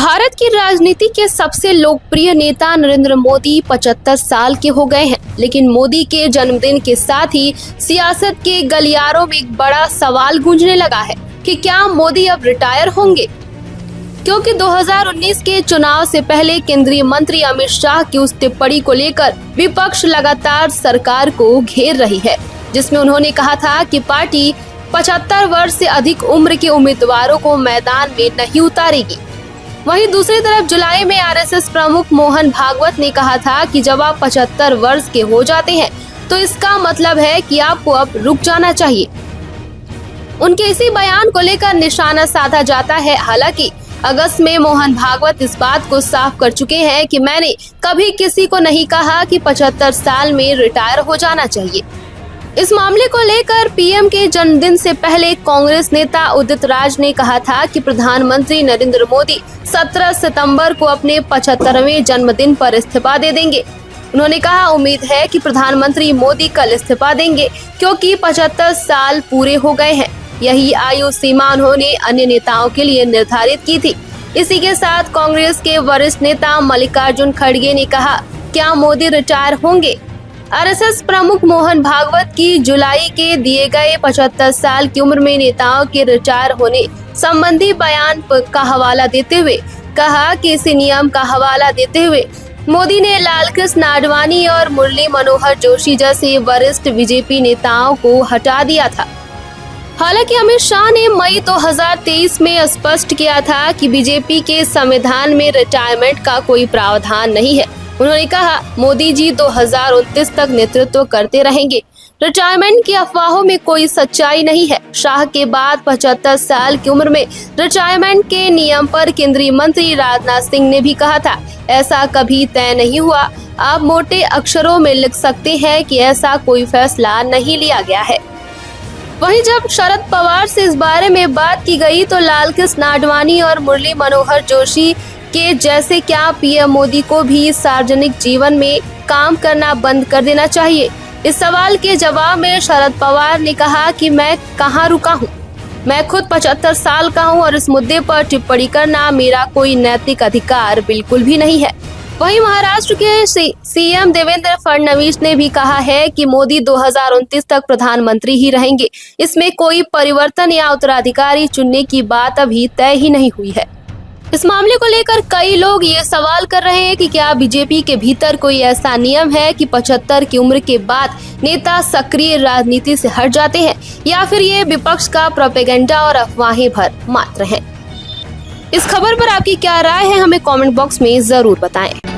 भारत की राजनीति के सबसे लोकप्रिय नेता नरेंद्र मोदी 75 साल के हो गए हैं, लेकिन मोदी के जन्मदिन के साथ ही सियासत के गलियारों में एक बड़ा सवाल गूंजने लगा है कि क्या मोदी अब रिटायर होंगे। क्योंकि 2019 के चुनाव से पहले केंद्रीय मंत्री अमित शाह की उस टिप्पणी को लेकर विपक्ष लगातार सरकार को घेर रही है, जिसमें उन्होंने कहा था कि पार्टी 75 वर्ष से अधिक उम्र के उम्मीदवारों को मैदान में नहीं उतारेगी। वहीं दूसरी तरफ जुलाई में आरएसएस प्रमुख मोहन भागवत ने कहा था कि जब आप 75 वर्ष के हो जाते हैं तो इसका मतलब है कि आपको अब रुक जाना चाहिए। उनके इसी बयान को लेकर निशाना साधा जाता है। हालांकि अगस्त में मोहन भागवत इस बात को साफ कर चुके हैं कि मैंने कभी किसी को नहीं कहा कि 75 साल में रिटायर हो जाना चाहिए। इस मामले को लेकर पीएम के जन्मदिन से पहले कांग्रेस नेता उदित राज ने कहा था कि प्रधानमंत्री नरेंद्र मोदी 17 सितंबर को अपने 75वें जन्मदिन पर इस्तीफा दे देंगे। उन्होंने कहा, उम्मीद है कि प्रधानमंत्री मोदी कल इस्तीफा देंगे क्योंकि 75 साल पूरे हो गए हैं। यही आयु सीमा उन्होंने अन्य नेताओं के लिए निर्धारित की थी। इसी के साथ कांग्रेस के वरिष्ठ नेता मल्लिकार्जुन खड़गे ने कहा, क्या मोदी रिटायर होंगे। आरएसएस प्रमुख मोहन भागवत की जुलाई के दिए गए 75 साल की उम्र में नेताओं के रिटायर होने संबंधी बयान का हवाला देते हुए कहा कि इसी नियम का हवाला देते हुए मोदी ने लालकृष्ण आडवाणी और मुरली मनोहर जोशी जैसे वरिष्ठ बीजेपी नेताओं को हटा दिया था। हालांकि अमित शाह ने मई 2023 में स्पष्ट किया था कि बीजेपी के संविधान में रिटायरमेंट का कोई प्रावधान नहीं है। उन्होंने कहा, मोदी जी 2029 तक नेतृत्व करते रहेंगे। रिटायरमेंट की अफवाहों में कोई सच्चाई नहीं है। शाह के बाद 75 साल की उम्र में रिटायरमेंट के नियम पर केंद्रीय मंत्री राजनाथ सिंह ने भी कहा था, ऐसा कभी तय नहीं हुआ। आप मोटे अक्षरों में लिख सकते हैं कि ऐसा कोई फैसला नहीं लिया गया है। वहीं जब शरद पवार से इस बारे में बात की गई तो लालकृष्ण आडवाणी और मुरली मनोहर जोशी के जैसे क्या पीएम मोदी को भी सार्वजनिक जीवन में काम करना बंद कर देना चाहिए। इस सवाल के जवाब में शरद पवार ने कहा कि मैं कहाँ रुका हूँ, मैं खुद 75 साल का हूँ और इस मुद्दे पर टिप्पणी करना मेरा कोई नैतिक अधिकार बिल्कुल भी नहीं है। वहीं महाराष्ट्र के सीएम देवेंद्र फडणवीस ने भी कहा है कि मोदी 2029 तक प्रधानमंत्री ही रहेंगे। इसमें कोई परिवर्तन या उत्तराधिकारी चुनने की बात अभी तय ही नहीं हुई है। इस मामले को लेकर कई लोग ये सवाल कर रहे हैं कि क्या बीजेपी के भीतर कोई ऐसा नियम है कि 75 की उम्र के बाद नेता सक्रिय राजनीति से हट जाते हैं, या फिर ये विपक्ष का प्रोपेगेंडा और अफवाहें भर मात्र हैं। इस खबर पर आपकी क्या राय है, हमें कमेंट बॉक्स में जरूर बताएं।